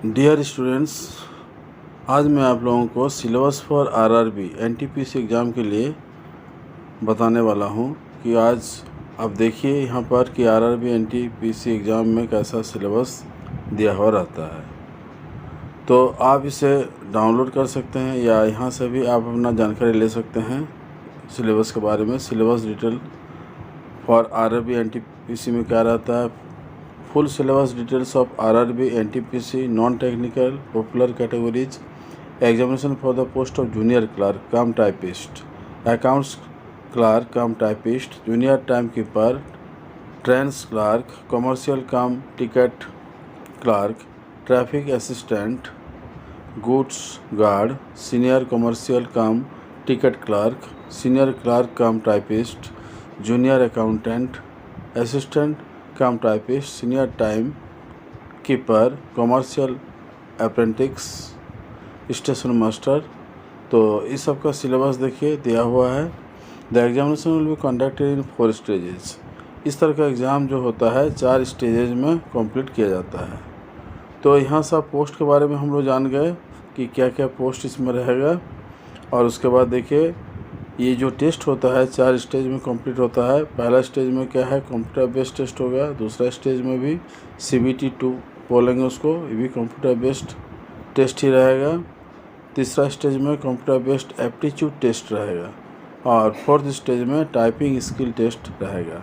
Dear students, आज मैं आप लोगों को syllabus for RRB NTPC exam के लिए बताने वाला हूं कि आज आप देखिए यहाँ पर कि आरआरबी एनटीपीसी एग्ज़ाम में कैसा सिलेबस दिया हुआ रहता है। तो आप इसे डाउनलोड कर सकते हैं या यहाँ से भी आप अपना जानकारी ले सकते हैं सिलेबस के बारे में। Syllabus detail for RRB NTPC में क्या रहता है, full syllabus details of RRB, NTPC, non-technical, popular categories, examination for the post of junior clerk, cum typist, accounts clerk, cum typist, junior timekeeper, trains clerk, commercial cum ticket clerk, traffic assistant, goods guard, senior commercial cum ticket clerk, senior clerk cum typist, junior accountant, assistant come typist, senior time keeper, commercial apprentice, station master. तो इस सब का syllabus देखिए दिया हुआ है। The examination will be conducted in 4 stages. इस तरह का एग्ज़ाम जो होता है 4 स्टेजेज में कंप्लीट किया जाता है। तो यहाँ सब पोस्ट के बारे में हम लोग जान गए कि क्या क्या पोस्ट इसमें रहेगा। और उसके बाद देखिए ये जो टेस्ट होता है 4 स्टेज में कंप्लीट होता है। पहला स्टेज में क्या है, कंप्यूटर बेस्ड टेस्ट होगा। दूसरा स्टेज में भी CBT 2 बोलेंगे उसको, ये भी कंप्यूटर बेस्ड टेस्ट ही रहेगा। तीसरा स्टेज में कंप्यूटर बेस्ड एप्टीट्यूड टेस्ट रहेगा और फोर्थ स्टेज में टाइपिंग स्किल टेस्ट रहेगा।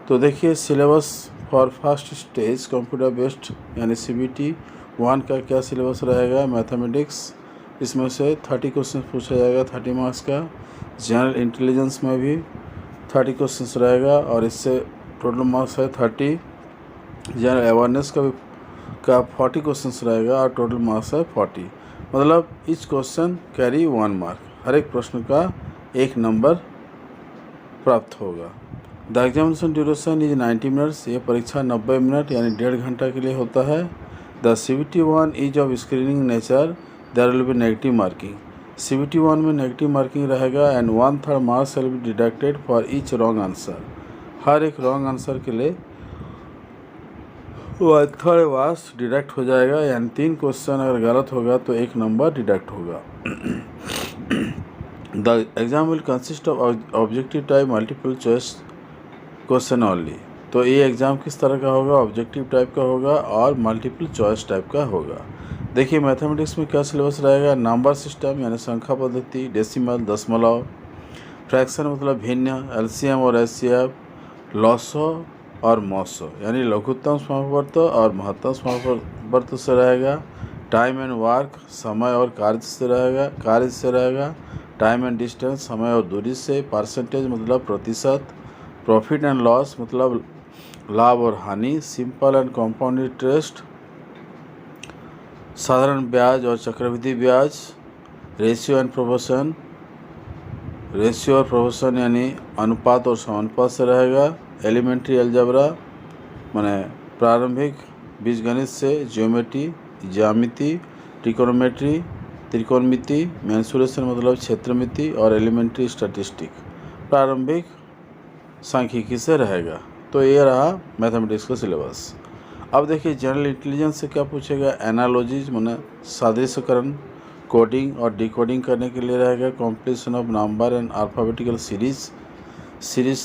तो देखिए syllabus for first stage computer based यानी CBT 1 का क्या सिलेबस रहेगा। मैथमेटिक्स, इसमें से 30 क्वेश्चन पूछा जाएगा 30 मार्क्स का। जनरल इंटेलिजेंस में भी 30 क्वेश्चंस रहेगा और इससे टोटल मार्क्स है 30। जनरल अवेयरनेस का 40 क्वेश्चंस रहेगा और टोटल मार्क्स है 40। मतलब ईच क्वेश्चन कैरी 1 मार्क, हर एक प्रश्न का 1 नंबर प्राप्त होगा। The examination duration is 90 minutes. ये परीक्षा 90 मिनट यानी 1.5 घंटा के लिए होता है। The CBT 1 is of screening nature, there will be negative marking. CBT 1 में नेगेटिव मार्किंग रहेगा and 1/3 marks will be deducted for each wrong answer. हर एक रॉन्ग आंसर के लिए 1/3 मार्क्स डिडक्ट हो जाएगा, यानी 3 क्वेश्चन अगर गलत होगा तो 1 नंबर डिडक्ट होगा। The exam will consist of objective type multiple choice question only. तो ये एग्ज़ाम किस तरह का होगा, ऑब्जेक्टिव टाइप का होगा और मल्टीपल चॉइस टाइप का होगा। देखिए मैथमेटिक्स में क्या सिलेबस रहेगा, नंबर सिस्टम यानी संख्या पद्धति, डेसिमल दशमलव, फ्रैक्शन मतलब भिन्न, LCM और HCF, लॉसो और मॉसो यानी लघुत्तम समापवर्त और महत्तम समापवर्त से रहेगा। टाइम एंड वर्क समय और कार्य से रहेगा। टाइम एंड डिस्टेंस समय और दूरी से। परसेंटेज मतलब प्रतिशत। प्रॉफिट एंड लॉस मतलब लाभ और हानि। सिंपल एंड कंपाउंड इंटरेस्ट, साधारण ब्याज और चक्रवृद्धि ब्याज। रेशियो एंड प्रोपोर्शन, रेशियो और प्रोपोर्शन यानी अनुपात और समानुपात से रहेगा। एलिमेंट्री अलजेब्रा माने प्रारंभिक बीजगणित से। ज्यामिति, ट्रिकोनोमेट्री त्रिकोणमिति। मेंसुरेशन मतलब क्षेत्रमिति और एलिमेंट्री स्टैटिस्टिक प्रारंभिक सांख्यिकी से रहेगा। तो ये रहा मैथमेटिक्स का सिलेबस। अब देखिए जनरल इंटेलिजेंस से क्या पूछेगा, एनालॉजीज माने सादृश्यकरण, कोडिंग और डिकोडिंग करने के लिए रहेगा। Completion of number and alphabetical series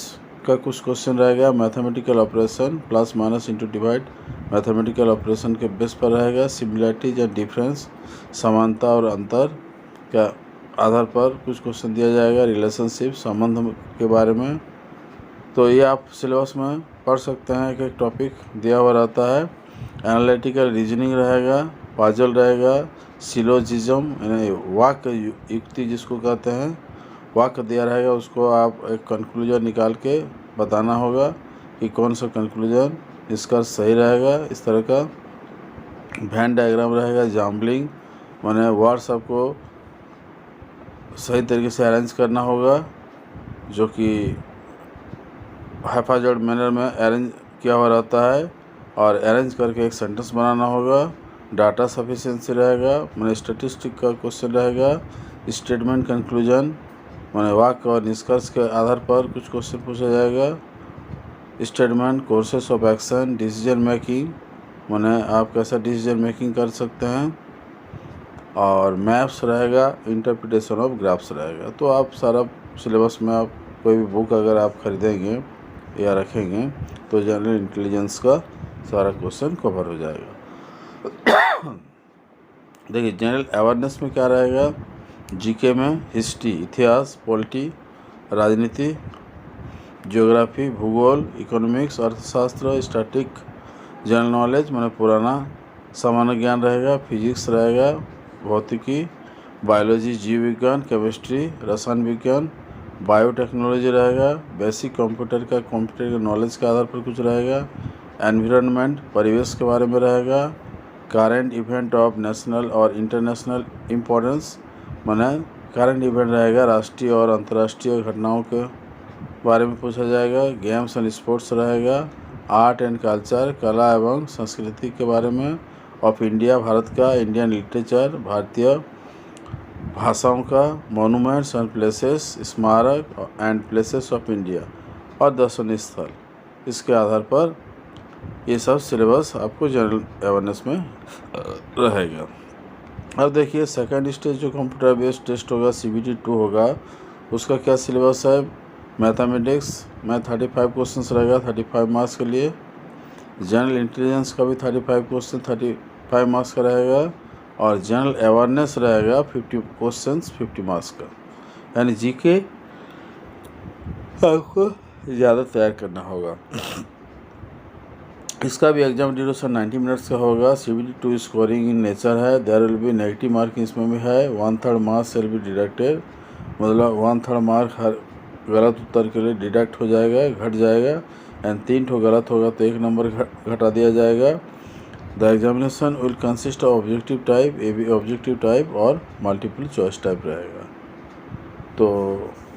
का कुछ क्वेश्चन रहेगा। Mathematical operation plus minus into divide mathematical operation के बेस पर रहेगा। सिमिलैरिटीज एंड डिफरेंस, समानता और अंतर के आधार पर कुछ क्वेश्चन दिया जाएगा। रिलेशनशिप, संबंध के बारे में। तो ये आप सिलेबस में पढ़ सकते हैं, एक एक टॉपिक दिया हुआ रहता है। एनालिटिकल रीजनिंग रहेगा, पजल रहेगा, सिलोजिज्म यानी वाक्य युक्ति जिसको कहते हैं, वाक्य दिया रहेगा, उसको आप एक कंक्लूजन निकाल के बताना होगा कि कौन सा कंक्लूजन इसका सही रहेगा। इस तरह का वैन डायग्राम रहेगा। जैम्बलिंग माने वर्ड्स आपको सही तरीके से अरेंज करना होगा, जो कि हैफाजर्ड मैनर में अरेंज किया हुआ रहता है और अरेंज करके एक सेंटेंस बनाना होगा। डाटा सफिशिएंसी रहेगा, माने स्टैटिस्टिक का क्वेश्चन रहेगा। स्टेटमेंट कंक्लूजन माने वाक्य और निष्कर्ष के आधार पर कुछ क्वेश्चन पूछा जाएगा। Statement, courses of action, decision making माने आप कैसा डिसीजन मेकिंग कर सकते हैं, और मैप्स रहेगा, इंटरप्रिटेशन ऑफ ग्राफ्स रहेगा। तो आप सारा सिलेबस में आप कोई भी बुक अगर आप खरीदेंगे या रखेंगे तो जनरल इंटेलिजेंस का सारा क्वेश्चन कवर हो जाएगा। देखिए जनरल अवेयरनेस में क्या रहेगा, जीके में हिस्ट्री, इतिहास, पॉलिटी, राजनीति, ज्योग्राफी, भूगोल, इकोनॉमिक्स, अर्थशास्त्र, स्टैटिक, जनरल नॉलेज माने पुराना सामान्य ज्ञान रहेगा, फिजिक्स रहेगा, भौतिकी, बायोलॉजी, जीव विज्ञान, केमिस्ट्री, रसायन विज्ञान, बायोटेक्नोलॉजी रहेगा, बेसिक कंप्यूटर के नॉलेज के आधार पर कुछ रहेगा, एनवायरनमेंट परिवेश के बारे में रहेगा, करंट इवेंट ऑफ नेशनल और इंटरनेशनल इम्पोर्टेंस माने करंट इवेंट रहेगा, राष्ट्रीय और अंतर्राष्ट्रीय घटनाओं के बारे में पूछा जाएगा, गेम्स एंड स्पोर्ट्स रहेगा, आर्ट एंड कल्चर कला एवं संस्कृति के बारे में, ऑफ इंडिया भारत का, इंडियन लिटरेचर भारतीय भाषाओं का, मोनूमेंट्स एंड प्लेसेस स्मारक एंड प्लेसेस ऑफ इंडिया, और दर्शनीय स्थल। इसके आधार पर ये सब सिलेबस आपको जनरल अवेयरनेस में रहेगा। अब देखिए सेकंड स्टेज जो कंप्यूटर बेस्ड टेस्ट होगा CBT 2 होगा, उसका क्या सिलेबस है, मैथमेटिक्स में 35 क्वेश्चंस रहेगा 35 मार्क्स के लिए, जनरल इंटेलिजेंस का भी 35 क्वेश्चन 35 मार्क्स का रहेगा, और जनरल अवेयरनेस रहेगा 50 क्वेश्चंस 50 मार्क्स का। यानी जीके आपको ज़्यादा तैयार करना होगा। इसका भी एग्जाम ड्यूरेशन 90 मिनट्स का होगा। CBT 2 स्कोरिंग इन नेचर है, there will be negative marking इसमें भी है, 1/3 मार्क्स विल बी डिडक्टेड, मतलब 1/3 मार्क हर गलत उत्तर के लिए डिडक्ट हो जाएगा, घट जाएगा, एंड 3 ठो गलत होगा तो 1 नंबर घटा दिया जाएगा। The examination will consist of objective type, AB objective type और मल्टीपल चॉइस टाइप रहेगा। तो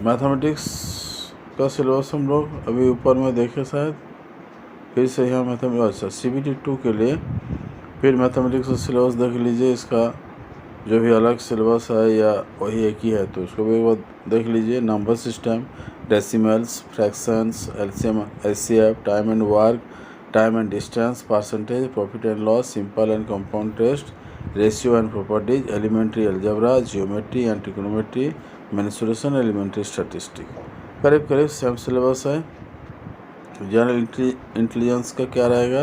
मैथमेटिक्स का सिलेबस हम लोग अभी ऊपर में देखे शायद, फिर से यहाँ मैथमेटिक्स CBT 2 के लिए फिर मैथमेटिक्स का सिलेबस देख लीजिए। इसका जो भी अलग सिलेबस है या वही एक ही है तो उसको भी एक बार देख लीजिए। Number system, decimals, fractions, LCM, HCF, time and work, time and distance, percentage, profit and loss, simple and compound test, ratio and properties, elementary algebra, geometry and trigonometry, mensuration, elementary statistic, करीब करीब same syllabus है। General intelligence का क्या रहेगा,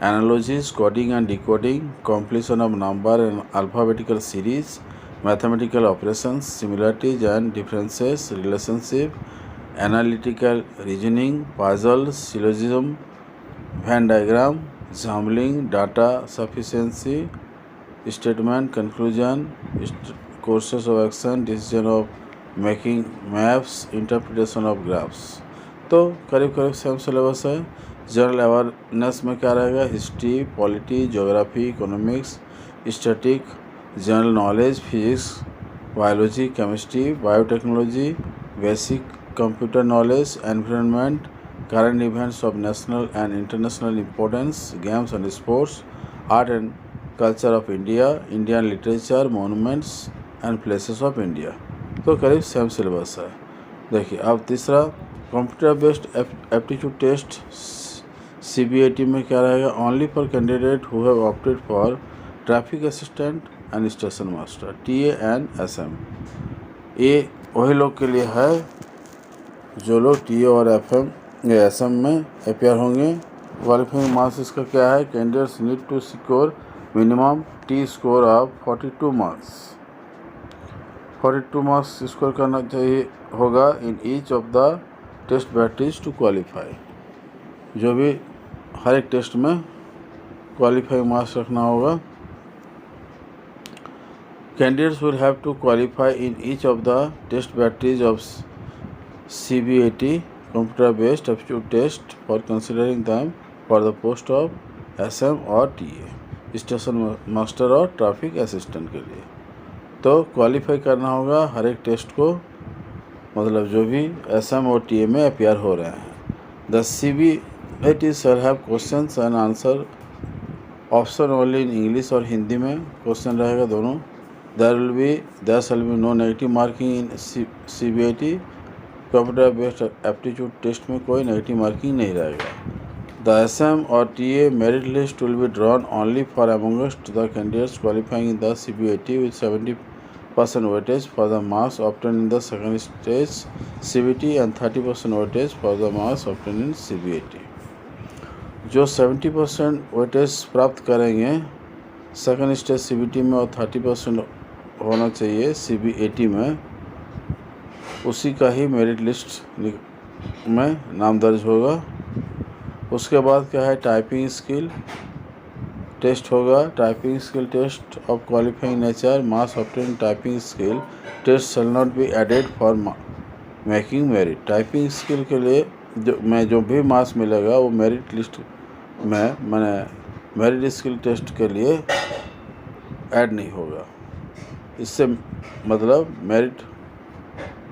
analogies, coding and decoding, completion of number and alphabetical series, mathematical operations, similarities and differences, relationship, analytical reasoning, puzzle, syllogism, Venn diagram, jumbling, data sufficiency, statement, conclusion, courses of action, decision of making, maps, interpretation of graphs. तो करीब करीब same syllabus है। General awareness में क्या रहेगा, history, polity, geography, economics, static, general knowledge, physics, biology, chemistry, biotechnology, basic computer knowledge, environment, current events of national and international importance, games and sports, art and culture of India, Indian literature, monuments and places of India. तो करीब same syllabus है। देखिए अब तीसरा computer based aptitude test CBAT में क्या रहेगा, only for candidate who have opted for traffic assistant and station master TA and SM। ये वही लोग के लिए है जो लोग TA और SM में अपेयर होंगे। क्वालिफाइंग मार्क्स इसका क्या है, candidates need to secure minimum T score of 42 marks. 42 marks score करना चाहिए होगा in each of the test batteries to qualify. जो भी हर एक टेस्ट में क्वालिफाई मार्क्स रखना होगा। Candidates will have to qualify in each of the test batteries of CBAT computer based aptitude test for considering them for the post of SM और TA, station master और traffic assistant के लिए। तो qualify करना होगा हर एक test को, मतलब जो भी SM और TA में अपेयर हो रहे हैं। The CBAT shall have questions and answer option only in English और हिंदी में क्वेश्चन रहेगा दोनों। There shall be no negative marking in CBAT computer based aptitude test में कोई नेगेटिव मार्किंग नहीं रहेगा। The SM or TA merit list will be drawn only for amongst the candidates qualifying in the CBAT with 70% weightage for the marks obtained in the second stage CBT and 30% weightage for the marks obtained in CBAT. जो 70% weightage प्राप्त करेंगे second stage CBT में और 30% होना चाहिए CBAT में, उसी का ही मेरिट लिस्ट में नाम दर्ज होगा। उसके बाद क्या है, टाइपिंग स्किल टेस्ट होगा। Typing skill test of qualifying nature marks obtain typing skill test shall not be added for making merit. Typing skill के लिए जो भी मार्क्स मिलेगा वो मेरिट लिस्ट में मेरिट स्किल टेस्ट के लिए ऐड नहीं होगा। इससे मतलब मेरिट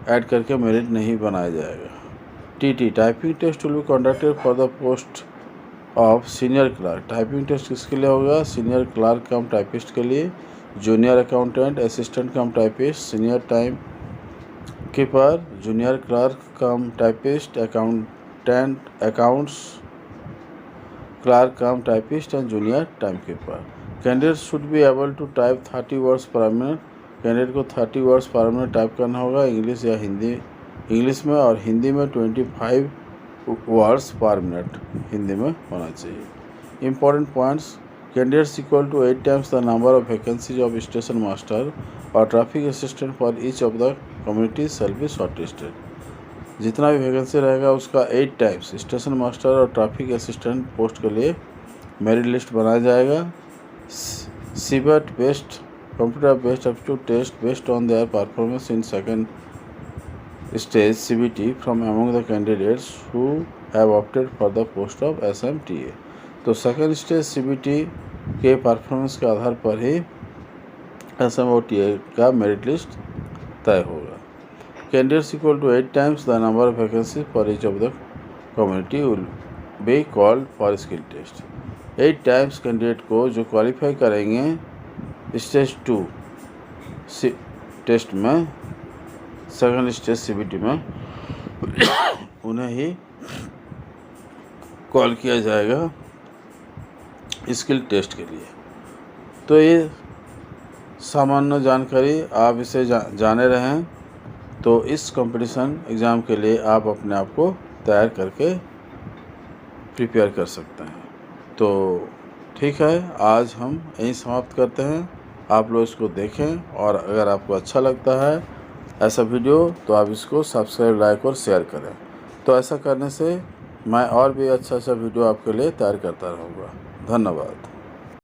ऐड करके मेरिट नहीं बनाया जाएगा। TT typing test will be conducted for the post of senior clerk. Typing test किसके लिए होगा, सीनियर क्लर्क कम टाइपिस्ट के लिए, junior accountant, assistant cum typist, senior time keeper, junior clerk cum typist, accountant accounts clerk cum typist and junior time keeper. Candidate should be able to type 30 words per minute. Candidate को 30 words per minute type करना होगा English या Hindi, English में, और हिंदी में 25 words per minute Hindi में होना चाहिए। Important points, candidates equal to 8 times the number of vacancies of station master और traffic assistant for each of the communities shall be shortlisted. जितना भी वैकेंसी रहेगा उसका 8 टाइम्स स्टेशन मास्टर और ट्रैफिक असिस्टेंट पोस्ट के लिए मेरिट लिस्ट बनाया जाएगा। CBAT based computer based aptitude test based on their performance in second stage CBT from among the candidates who have opted for the post of SMTA। तो second stage CBT के performance के आधार पर ही SM और TA का merit list तय होगा। Candidates equal to 8 times the number of vacancy for each of the community will be called for skill test. 8 times candidate को जो क्वालिफाई करेंगे स्टेज 2 टेस्ट में, सेकेंड स्टेज CBT में, उन्हें ही कॉल किया जाएगा स्किल टेस्ट के लिए। तो ये सामान्य जानकारी आप इसे जाने रहें तो इस कंपटीशन एग्ज़ाम के लिए आप अपने आप को तैयार करके प्रिपेयर कर सकते हैं। तो ठीक है, आज हम यहीं समाप्त करते हैं। आप लोग इसको देखें और अगर आपको अच्छा लगता है ऐसा वीडियो तो आप इसको सब्सक्राइब, लाइक और शेयर करें। तो ऐसा करने से मैं और भी अच्छा वीडियो आपके लिए तैयार करता रहूँगा। धन्यवाद।